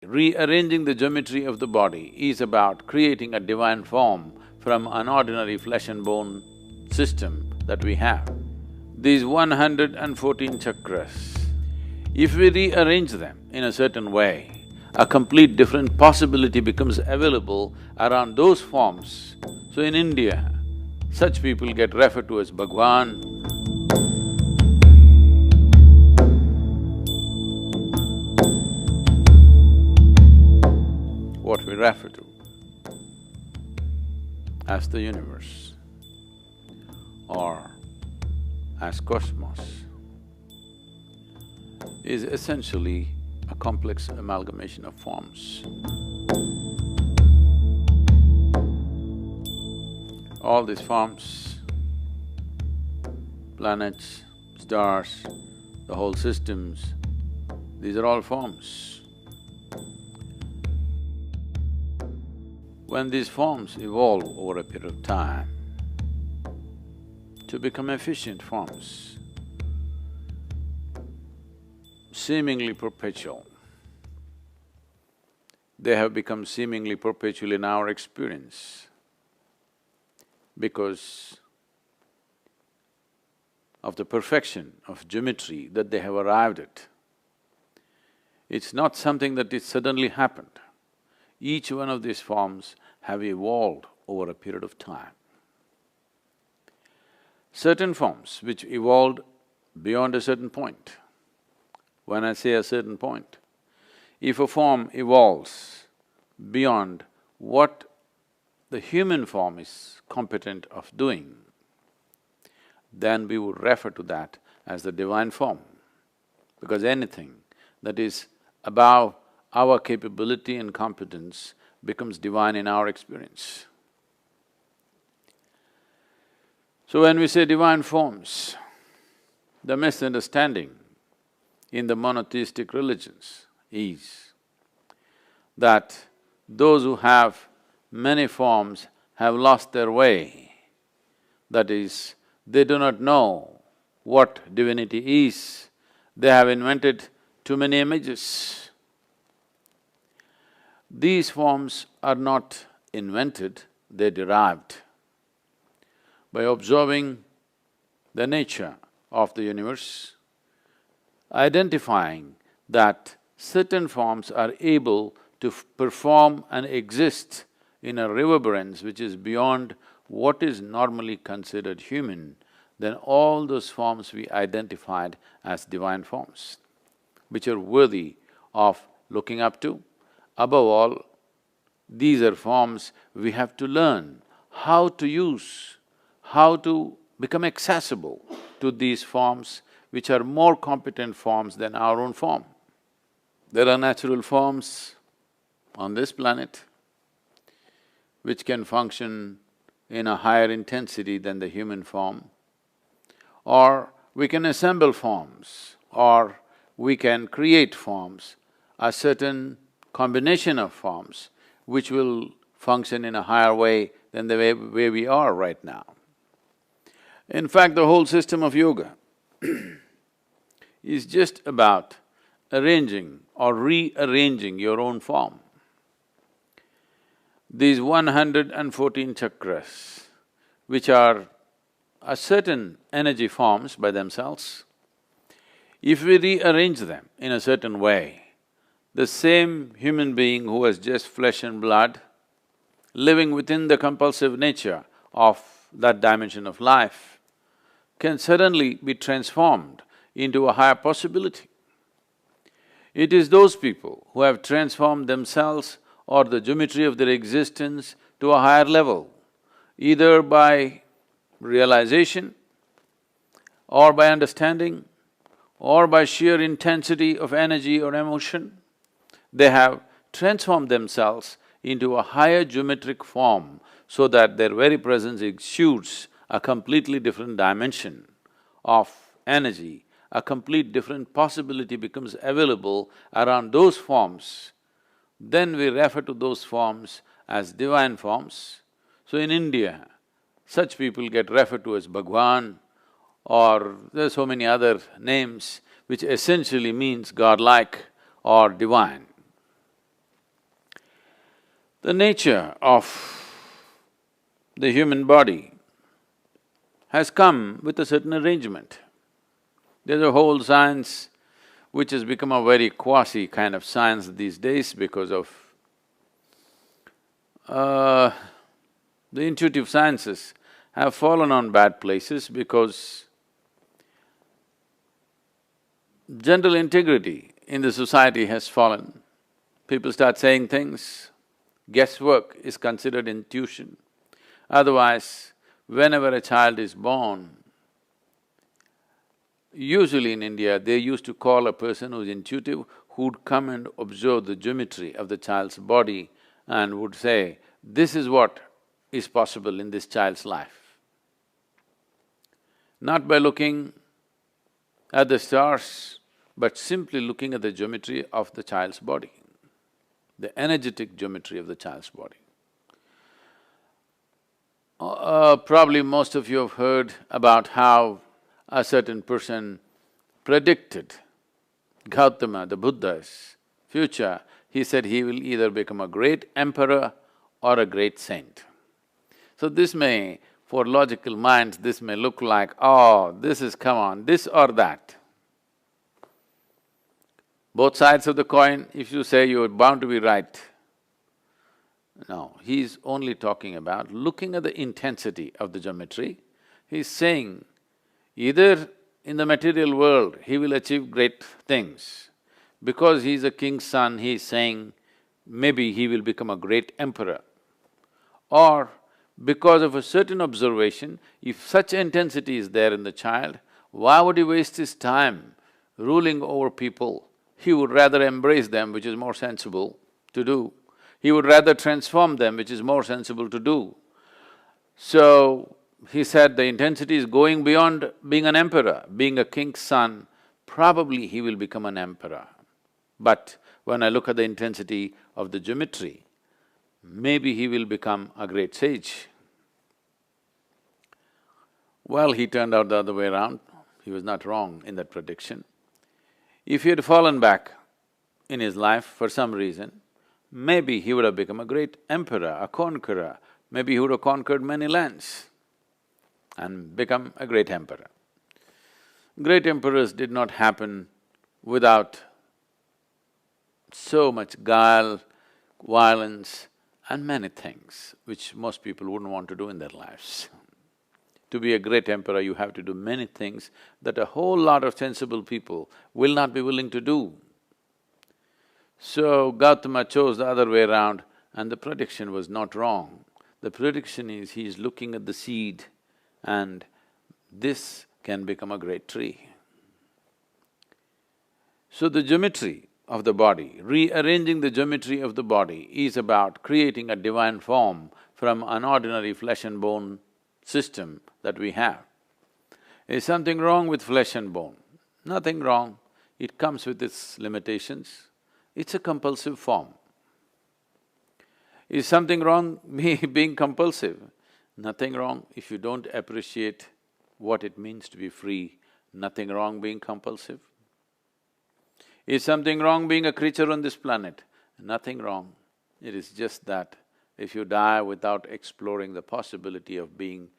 rearranging the geometry of the body is about creating a divine form from an ordinary flesh and bone system that we have. These 114 chakras, if we rearrange them in a certain way, a complete different possibility becomes available around those forms. So in India, such people get referred to as Bhagwan. What we refer to as the universe or as cosmos is essentially a complex amalgamation of forms. All these forms, planets, stars, the whole systems, these are all forms. When these forms evolve over a period of time to become efficient forms, seemingly perpetual, they have become seemingly perpetual in our experience because of the perfection of geometry that they have arrived at. It's not something that is suddenly happened. Each one of these forms have evolved over a period of time. Certain forms which evolved beyond a certain point. When I say a certain point, if a form evolves beyond what the human form is competent of doing, then we would refer to that as the divine form, because anything that is above our capability and competence becomes divine in our experience. So when we say divine forms, the misunderstanding in the monotheistic religions is that those who have many forms have lost their way. That is, they do not know what divinity is, they have invented too many images. These forms are not invented, they're derived. By observing the nature of the universe, identifying that certain forms are able to perform and exist in a reverberance which is beyond what is normally considered human, then all those forms we identified as divine forms, which are worthy of looking up to. Above all, these are forms we have to learn how to use, how to become accessible to these forms which are more competent forms than our own form. There are natural forms on this planet which can function in a higher intensity than the human form, or we can assemble forms, or we can create forms, a certain combination of forms which will function in a higher way than the way we are right now. In fact, the whole system of yoga is just about arranging or rearranging your own form. These 114 chakras, which are a certain energy forms by themselves, if we rearrange them in a certain way, the same human being who has just flesh and blood, living within the compulsive nature of that dimension of life, can suddenly be transformed into a higher possibility. It is those people who have transformed themselves or the geometry of their existence to a higher level, either by realization or by understanding or by sheer intensity of energy or emotion. They have transformed themselves into a higher geometric form so that their very presence exudes a completely different dimension of energy, a complete different possibility becomes available around those forms. Then we refer to those forms as divine forms. So in India, such people get referred to as Bhagwan, or there are so many other names which essentially means godlike or divine. The nature of the human body has come with a certain arrangement. There's a whole science which has become a very quasi kind of science these days because of the intuitive sciences have fallen on bad places because general integrity in the society has fallen. People start saying things, guesswork is considered intuition. Otherwise, whenever a child is born, usually in India, they used to call a person who's intuitive, who'd come and observe the geometry of the child's body and would say, this is what is possible in this child's life. Not by looking at the stars, but simply looking at the geometry of the child's body, the energetic geometry of the child's body. Probably most of you have heard about how a certain person predicted Gautama, the Buddha's future. He said he will either become a great emperor or a great saint. So this may, for logical minds, this may look like, oh, this is, come on, this or that. Both sides of the coin, if you say you're bound to be right. No, he's only talking about looking at the intensity of the geometry. He's saying, either in the material world he will achieve great things. Because he's a king's son, he's saying maybe he will become a great emperor. Or because of a certain observation, if such intensity is there in the child, why would he waste his time ruling over people? He would rather embrace them, which is more sensible to do. He would rather transform them, which is more sensible to do. So, he said the intensity is going beyond being an emperor, being a king's son, probably he will become an emperor. But when I look at the intensity of the geometry, maybe he will become a great sage. Well, he turned out the other way around. He was not wrong in that prediction. If he had fallen back in his life for some reason, maybe he would have become a great emperor, a conqueror, maybe he would have conquered many lands and become a great emperor. Great emperors did not happen without so much guile, violence and many things which most people wouldn't want to do in their lives. To be a great emperor, you have to do many things that a whole lot of sensible people will not be willing to do. So Gautama chose the other way around and the prediction was not wrong. The prediction is he is looking at the seed and this can become a great tree. So the geometry of the body, rearranging the geometry of the body is about creating a divine form from an ordinary flesh and bone system that we have. Is something wrong with flesh and bone? Nothing wrong, it comes with its limitations. It's a compulsive form. Is something wrong being compulsive? Nothing wrong if you don't appreciate what it means to be free, nothing wrong being compulsive. Is something wrong being a creature on this planet? Nothing wrong. It is just that if you die without exploring the possibility of being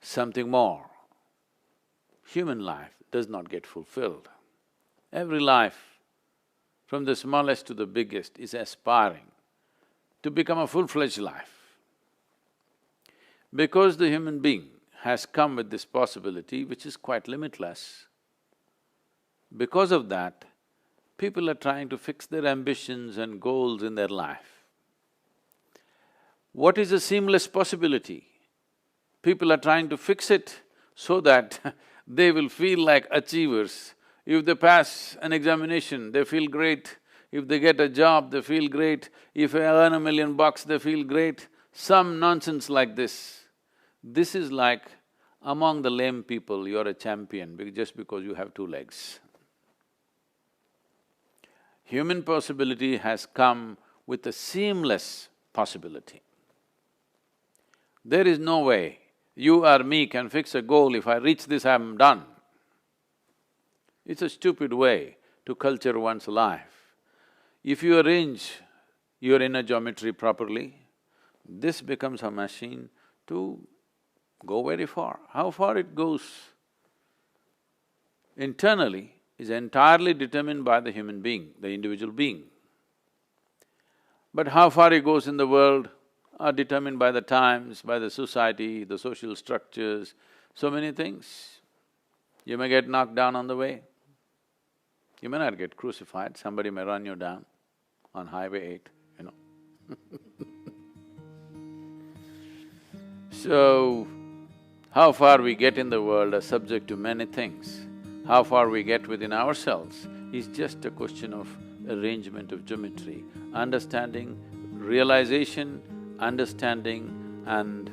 something more, human life does not get fulfilled. Every life, from the smallest to the biggest, is aspiring to become a full-fledged life. Because the human being has come with this possibility, which is quite limitless, because of that, people are trying to fix their ambitions and goals in their life. What is a seamless possibility? People are trying to fix it so that they will feel like achievers. If they pass an examination, they feel great. If they get a job, they feel great. If they earn $1 million, they feel great. Some nonsense like this. This is like among the lame people, you're a champion just because you have 2 legs. Human possibility has come with a seamless possibility. There is no way you or me can fix a goal, if I reach this, I'm done. It's a stupid way to culture one's life. If you arrange your inner geometry properly, this becomes a machine to go very far. How far it goes internally is entirely determined by the human being, the individual being. But how far it goes in the world are determined by the times, by the society, the social structures, so many things. You may get knocked down on the way. You may not get crucified, somebody may run you down on Highway 8, you know. So, how far we get in the world are subject to many things. How far we get within ourselves is just a question of arrangement of geometry, understanding, realization, understanding and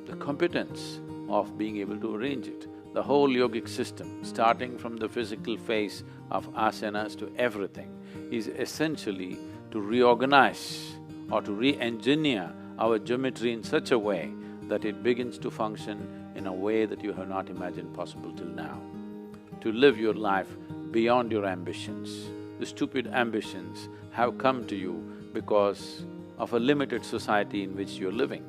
the competence of being able to arrange it. The whole yogic system, starting from the physical phase of asanas to everything, is essentially to reorganize or to re-engineer our geometry in such a way that it begins to function in a way that you have not imagined possible till now. To live your life beyond your ambitions. The stupid ambitions have come to you because of a limited society in which you're living.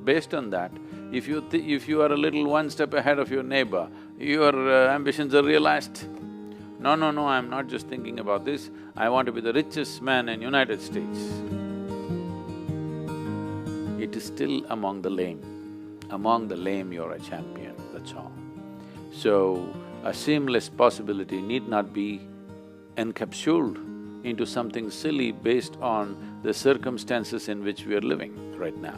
Based on that, if you are a little one step ahead of your neighbor, your ambitions are realized. No, no, no, I'm not just thinking about this, I want to be the richest man in United States. It is still among the lame. Among the lame you're a champion, that's all. So, a seamless possibility need not be encapsulated into something silly based on the circumstances in which we are living right now.